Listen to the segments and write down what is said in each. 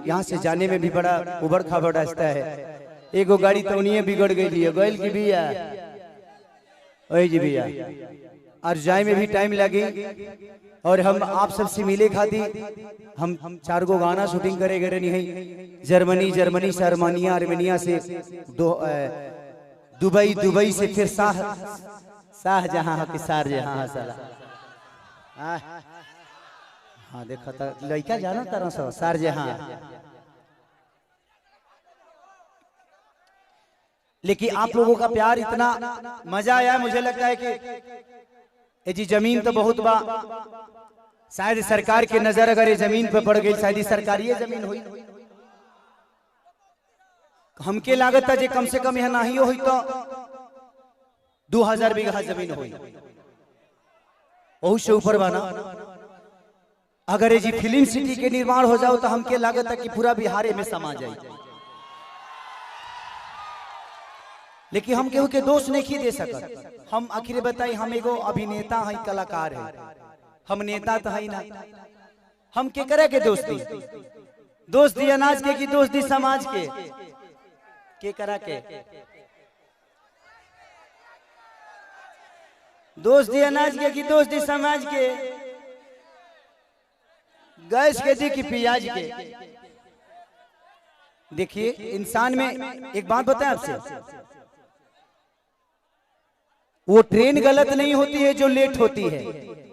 यहाँ से जाने में भी बड़ा उबड़ खाबड़ रास्ता है। एगो गाड़ी तो उन्हीं बिगड़ गई है, गैल की भैया वही जी भैया, और जाए में भी टाइम लगी। और हम आप सबसे मिले खाती हम 4 गो गाना शूटिंग करे गए नहीं, जर्मनी से आर्मेनिया से दुबई से फिर शाहजहां के शारजहां साला। हाँ देखा था लड़का जाना तरह से शारजहां। लेकिन आप लोगों का प्यार इतना मजा आया, मुझे लगता है कि जी जमीन तो बहुत बा, शायद सरकार की नजर अगर ये जमीन पे पड़ गई, शायद सरकारी जमीन हुई। हमके लागत है जे कम से कम यह नहीं हुई तो 2000 बीघा जमीन हुई, बहुत से ऊपर बना। अगर ये जी फिल्म सिटी के निर्माण हो जाओ तो हमके लागत है कि पूरा बिहार में समा जाए। लेकिन हम केहू के दोष नहीं दे सकत। हम आखिर बताई, हम एगो अभिनेता है, कलाकार है, हम नेता तो है ना। हम के करे के दोस्ती अनाज के की दोस्ती समाज के करा के दोस्ती अनाज के की दोस्ती समाज के, गैस के दी की प्याज के। देखिए इंसान में एक बात बताएं आपसे, वो ट्रेन गलत नहीं होती है जो लेट होती है,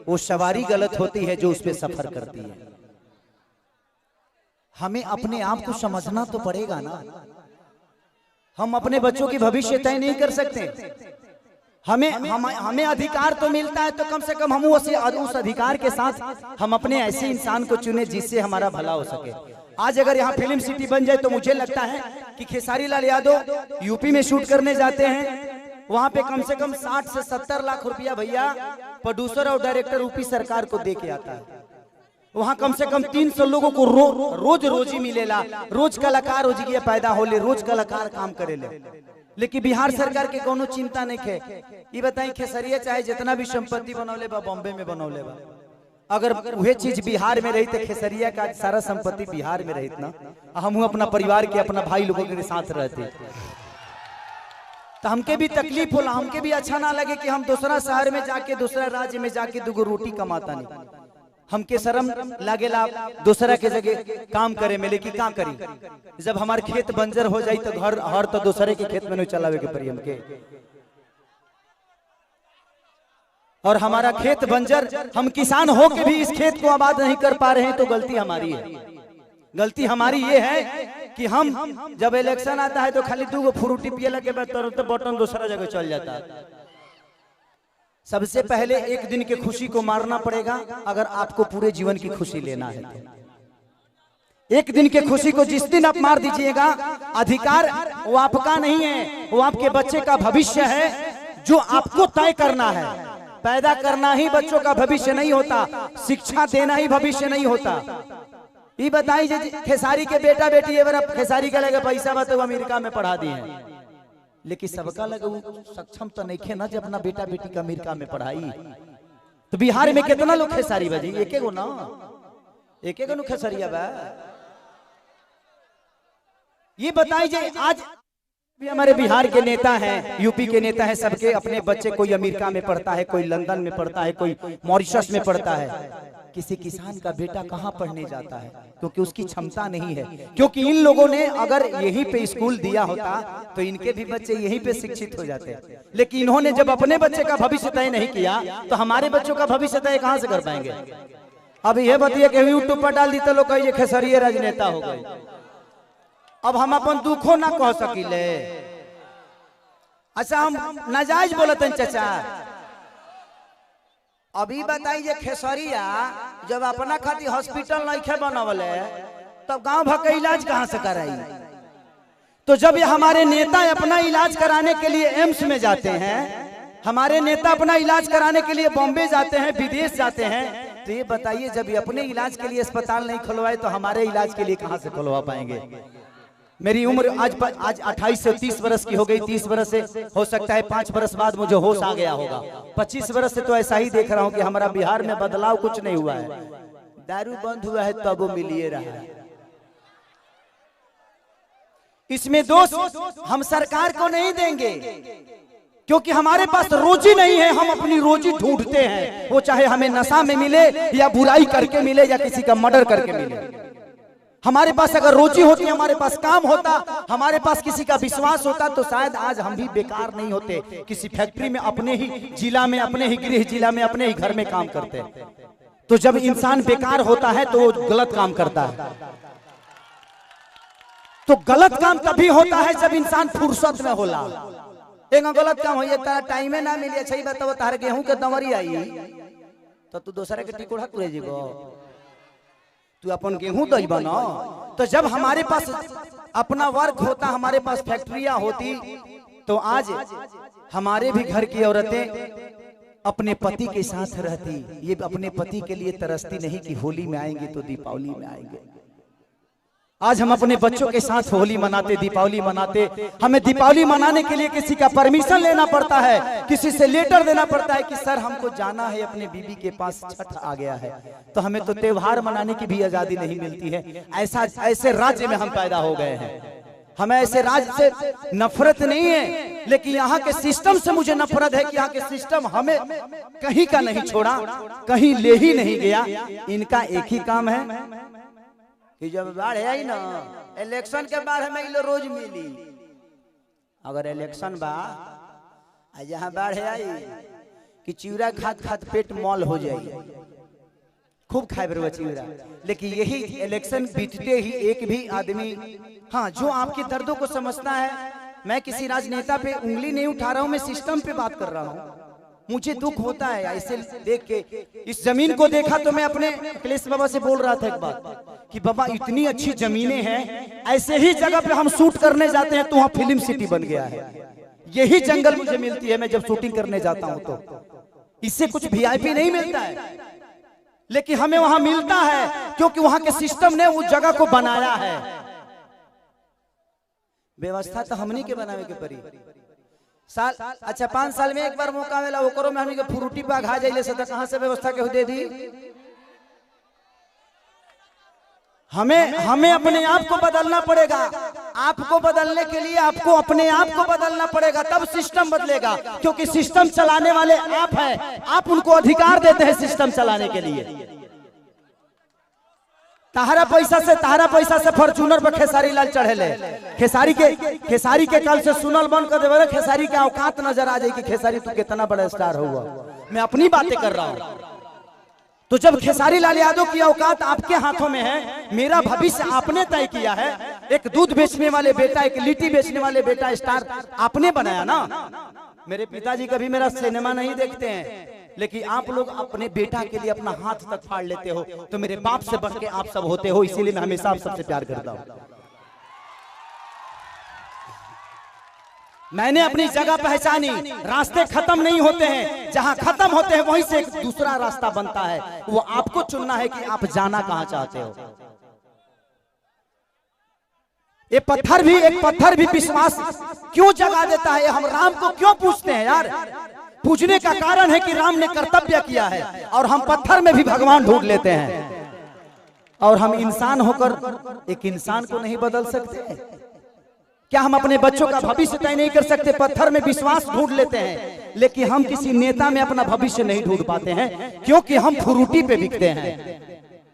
वो सवारी गलत होती है जो उस पे सफर करती है। हमें अपने आप को समझना तो पड़ेगा ना। हम अपने बच्चों की भविष्य तय नहीं कर सकते। हमें अधिकार तो मिलता है, तो कम से कम हम उस अधिकार के साथ हम अपने ऐसे इंसान को चुने जिससे हमारा भला हो सके। आज अगर यहाँ फिल्म सिटी बन जाए तो मुझे लगता है कि खेसारी लाल यादव यूपी में शूट करने जाते हैं, वहां पे कम से कम 60 से 70 लाख रुपया भैया प्रोड्यूसर और डायरेक्टर यूपी सरकार को दे के आता है। वहां कम से कम 300 लोगों को रोज रोजी मिलेला, रोज कलाकार रोजी पैदा होले, रोज कलाकार काम करेले। लेकिन बिहार सरकार के कोनो चिंता नहीं है। ये बताई खेसरिया चाहे जितना भी संपत्ति बनौले बा बॉम्बे में बनौले बा, अगर वह चीज बिहार में रही तो खेसरिया का सारा संपत्ति बिहार में रही ना, हम अपना परिवार के अपना भाई लोगों के साथ रहते तो हमके भी तकलीफ होला, हमके भी अच्छा ना लगे कि हम दूसरा शहर में जाके दूसरा राज्य में जाके 2 रोटी कमाता नहीं। हमके शर्म लागेला दूसरा के जगह काम करे में, लेकिन क्या करी जब हमारे खेत बंजर हो जाए तो घर हर तो दूसरे के खेत में नहीं चलावे के पड़ी हमके। और हमारा खेत बंजर, हम किसान हो के भी इस खेत को आबाद नहीं कर पा रहे हैं, तो गलती हमारी है। गलती हमारी ये है कि हम जब इलेक्शन आता है तो खाली 2 फ्रूटी पिए के बाद तुरंत बटन दूसरा जगह चल जाता है। सबसे पहले एक दिन की खुशी को मारना पड़ेगा अगर आपको पूरे जीवन की खुशी लेना है। एक दिन की खुशी को जिस दिन आप मार दीजिएगा, अधिकार वो आपका नहीं है, वो आपके बच्चे का भविष्य है जो आपको तय करना है। पैदा करना ही बच्चों का भविष्य नहीं होता, शिक्षा देना ही भविष्य नहीं होता। ये बताई खेसारी के बेटा बेटी एवं खेसारी का लगे पैसा बा तो अमेरिका में पढ़ा दिए हैं, लेकिन सबका लगे सक्षम तो नहीं खे ना जब अपना बेटा बेटी का अमेरिका में पढ़ाई। तो बिहार में कितना लोग खेसारी बजी, एक गो ना, एक नु खेसरिया बा। ये बताई जे आज भी हमारे बिहार के नेता हैं, यूपी के नेता हैं, सबके अपने बच्चे कोई अमेरिका में पढ़ता है, कोई लंदन में पढ़ता है, कोई मॉरिशस में पढ़ता है। किसी किसान का बेटा कहाँ पढ़ने जाता है? क्योंकि उसकी क्षमता नहीं है। क्योंकि इन लोगों ने अगर यहीं पे स्कूल दिया होता तो इनके भी बच्चे यहीं पे शिक्षित हो जाते। लेकिन इन्होंने जब अपने बच्चे का भविष्य तय नहीं किया तो हमारे बच्चों का भविष्य तय कहाँ से कर पाएंगे? अब यह बताइए कि यूट्यूब पर डाल दी तो लोग कहिए खेसरिया राजनेता हो गए। अब हम अपन दुखों ना कह सकीले। अच्छा हम नाजायज बोलते हैं चाचा। अभी बताइए खेसरिया जब अपना खातिर हॉस्पिटल नहीं बनवले तब गांव भर का इलाज कहां से कराई? तो जब ये हमारे नेता अपना इलाज कराने के लिए एम्स में जाते हैं, हमारे नेता अपना इलाज कराने के लिए बॉम्बे जाते हैं, विदेश जाते हैं, तो ये बताइए जब ये अपने इलाज के लिए अस्पताल नहीं खुलवाए तो हमारे इलाज के लिए कहां से खुलवा पाएंगे? मेरी उम्र आज 28 से 30 वर्ष की हो गई। 30 वर्ष से हो सकता है 5 वर्ष बाद मुझे होश आ गया होगा। 25 वर्ष से तो ऐसा ही देख रहा हूं कि हमारा बिहार में बदलाव कुछ नहीं हुआ है। दारू बंद हुआ है तब वो मिलिए रहा है। इसमें दोष हम सरकार को नहीं देंगे, क्योंकि हमारे पास रोजी नहीं है, हम अपनी रोजी ढूंढते हैं, वो चाहे हमें नशा में मिले या बुराई करके मिले या किसी का मर्डर करके मिले। हमारे पास अगर रोजी होती, हमारे पास काम होता, हमारे पास किसी का विश्वास होता, तो शायद आज हम भी बेकार नहीं होते, किसी फैक्ट्री में अपने ही जिला में, अपने ही गृह जिला में, अपने ही घर में काम करते। तो जब इंसान बेकार होता है तो वो गलत काम करता है। तो गलत काम तभी होता है जब इंसान फुर्सत में होला। एक गलत काम हो तारा टाइमे ना मिली, अच्छा ही बताओ तार गेहूं के दमरी आई तो तू दूसरे के टिकोड़ा तुरे जीवो, तू अपन गेहूं दई बना। तो जब हमारे पास अपना वर्क होता, हमारे पास फैक्ट्रियां होती, तो आज हमारे भी घर की औरतें अपने पति के साथ रहती। ये अपने पति के लिए तरसती नहीं कि होली में आएंगे तो दीपावली में आएंगे। आज हम अपने बच्चों के साथ होली मनाते, दीपावली मनाते। हमें दीपावली मनाने के लिए किसी का परमिशन लेना पड़ता है, किसी से लेटर देना पड़ता है कि सर हमको जाना है, अपने बीबी के पास छठ आ गया है। तो हमें तो त्योहार मनाने की भी आजादी नहीं मिलती है। ऐसे राज्य में हम पैदा हो गए हैं। हमें ऐसे राज्य से नफरत नहीं है, लेकिन यहाँ के सिस्टम से मुझे नफरत है कि यहाँ के सिस्टम हमें कहीं का नहीं छोड़ा, कहीं ले ही नहीं गया। इनका एक ही काम है कि जब बाढ़ आई ना, इलेक्शन के बाढ़ में इलो रोज मिली। अगर इलेक्शन बा जहाँ बाढ़ आई कि चिवड़ा खात खात पेट मॉल हो जाए, खूब खाए बरवा चिवड़ा। लेकिन यही इलेक्शन बीतते ही एक भी आदमी, हाँ, जो आपके दर्दों को समझता है। मैं किसी राजनेता पे उंगली नहीं उठा रहा हूँ, मैं सिस्टम पे बात कर रहा हूँ। मुझे दुख होता है ऐसे देख के। इस जमीन को देखा तो मैं अपने अखिलेश बाबा से बोल रहा था एक बात कि बाबा इतनी अच्छी जमीनें हैं, ऐसे ही जगह पे हम शूट करने जाते हैं तो वहाँ फिल्म सिटी बन गया है। यही जंगल मुझे मिलती है मैं जब शूटिंग करने जाता हूँ, तो इससे कुछ वीआईपी नहीं मिलता है, लेकिन हमें वहां मिलता है क्योंकि वहां के सिस्टम ने उस जगह को बनाया है। व्यवस्था तो हमनी के बनावे के परी। साल अच्छा 5 साल में एक बार मौका मिला, वो करो में हमनी के फ्रूटी पे घा जाइले से, तो कहां से व्यवस्था के दे दी। हमें अपने आप को बदलना पड़ेगा। आपको बदलने के लिए आपको अपने आप को बदलना पड़ेगा, तब सिस्टम बदलेगा। क्योंकि सिस्टम चलाने वाले आप हैं, आप उनको अधिकार देते हैं सिस्टम चलाने के लिए। तारा पैसा से फॉर्च्यूनर पर खेसारी लाल चढ़ेले। खेसारी के कल से सुनल बंद कर देवे। खेसारी के औकात नजर आ जाए कि खेसारी तू कितना बड़ा स्टार हुआ। मैं अपनी बातें कर रहा हूं। तो जब खेसारी लाल यादव की औकात आपके हाथों में है, मेरा भविष्य आपने तय किया है। एक दूध बेचने वाले बेटा, एक लिट्टी बेचने वाले बेटा स्टार आपने बनाया ना। मेरे पिताजी कभी मेरा सिनेमा नहीं देखते हैं, लेकिन आप लोग अपने बेटा के लिए अपना हाथ तक फाड़ लेते हो। तो मेरे बाप से बढ़ के आप सब होते हो, इसीलिए मैं हमेशा आप सबसे प्यार करता हूं। मैंने अपनी जगह पहचानी। रास्ते खत्म नहीं होते हैं, जहां खत्म होते हैं वहीं से एक दूसरा रास्ता बनता है। वो आपको चुनना है कि आप जाना कहां चाहते हो। एक पत्थर भी विश्वास क्यों जगा देता है। हम राम को क्यों पूछते हैं यार? पूछने का कारण है कि राम ने कर्तव्य किया है, और हम पत्थर में भी भगवान ढूंढ लेते हैं। और हम इंसान होकर एक इंसान को नहीं बदल सकते। क्या हम अपने बच्चों का भविष्य तय नहीं कर सकते? पत्थर में विश्वास ढूंढ लेते हैं, लेकिन हम किसी नेता में अपना भविष्य नहीं ढूंढ पाते हैं, क्योंकि हम फ्रूटी पे बिकते हैं।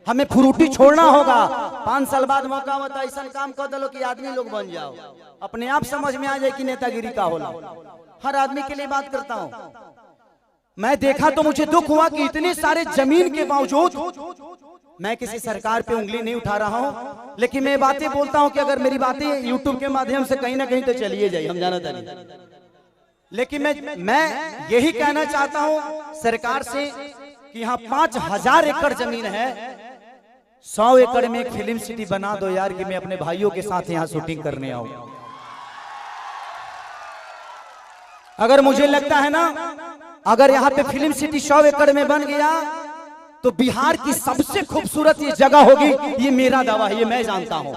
हमें फ्रूटी छोड़ना होगा। 5 साल बाद मौका होता है, ऐसा काम कर दो कि आदमी लोग बन जाओ। अपने आप समझ में आ जाए कि नेतागिरी का होला। हर आदमी के लिए बात करता हूं। मैं देखा तो मुझे दुख हुआ कि इतने सारे जमीन के बावजूद, मैं किसी सरकार पे उंगली नहीं उठा रहा हूं, लेकिन मैं बातें बोलता हूं कि अगर मेरी बातें यूट्यूब के माध्यम से कहीं ना कहीं तो चलिए जाए, हम जानते नहीं। लेकिन मैं यही कहना चाहता हूं सरकार से कि यहाँ 5000 एकड़ जमीन है, 100 एकड़ में एक फिल्म सिटी बना दो यार, कि मैं अपने भाइयों के साथ यहाँ शूटिंग करने आऊं। अगर मुझे लगता है ना, अगर यहाँ पे फिल्म सिटी 100 एकड़ में बन गया तो बिहार की सबसे खूबसूरत ये जगह होगी। ये मेरा दावा है, ये मैं जानता हूं।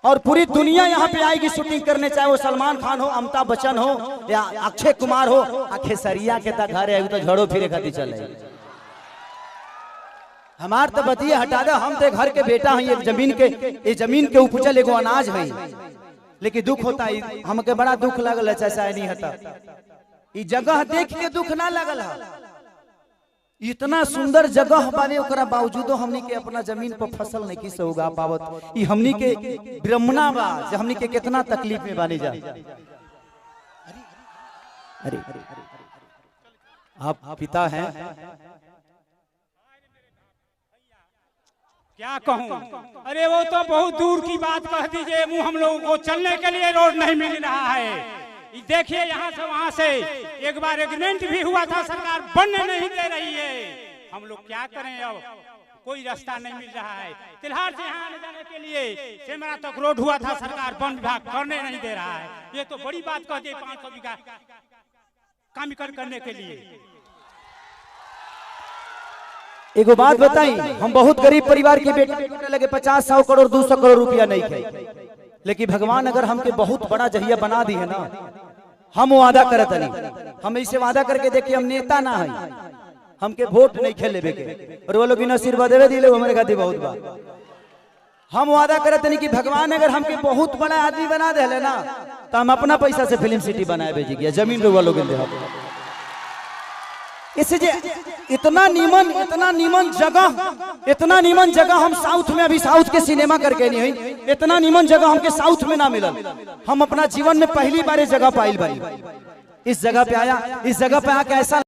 और पूरी दुनिया यहाँ पे आएगी शूटिंग करने, चाहे वो सलमान खान हो, अमिताभ बच्चन हो, या अक्षय कुमार हो। खेसरिया के घर है तो झड़ो फिरे खाती चले। हमार तो बतिया हटा दे, हम तो घर के बेटा हैं, ये जमीन के उपजल एगो अनाज है। लेकिन दुख होता है, हमके बड़ा दुख लगल, ऐसा नहीं होता। ये जगह देख के दुख ना लगल है, इतना सुंदर जगह बाने ओकरा बावजूदो हमनी के अपना जमीन पर फसल नहीं किस उगा पावत। ये हमनी के ब्रह्मणा बा, जे हमनी के कितना तकलीफ में बानी जा। अरे आप पिता हैं, क्या कहूँ। अरे वो तो बहुत दूर की बात कह दीजिए, मुँह हम लोगों को चलने के लिए रोड नहीं मिल रहा है। देखिए यहाँ से वहाँ से एक बार एग्रीमेंट भी हुआ था, सरकार बनने नहीं दे रही है। हम लोग क्या करें, अब कोई रास्ता नहीं मिल रहा है। तिल्हार से यहाँ आने जाने के लिए सेमरा तक रोड हुआ था, सरकार वन विभाग करने नहीं दे रहा है। ये तो बड़ी बात कह दी, 500 बीघा काम करने के लिए। एगो बात बताई, हम बहुत गरीब परिवार के बेटे लगे 50-100 करोड़ 200 करोड़ रुपया नहीं थे, लेकिन भगवान अगर हमके बहुत बड़ा जहिया बना दी है ना, हम वादा करत नहीं। हम ऐसे वादा करके देखिए, हम नेता ना है, हमके वोट नहीं खेले के, और वो लोग आशीर्वाद देवे दिले हमारे खातिर बहुत बा। हम वादा करत नहीं कि भगवान अगर हमके बहुत बड़ा आदमी बना दे ना, तो हम अपना पैसा से फिल्म सिटी बनाए भेजी गया, जमीन लोग लोग दे। इससे इतना नीमन जगह हम साउथ में, अभी साउथ के सिनेमा करके नहीं है, इतना नीमन जगह हमके साउथ में ना मिलल। हम अपना जीवन में पहली बार जगह पाइल बानी, इस जगह पे आया, इस जगह पे आके ऐसा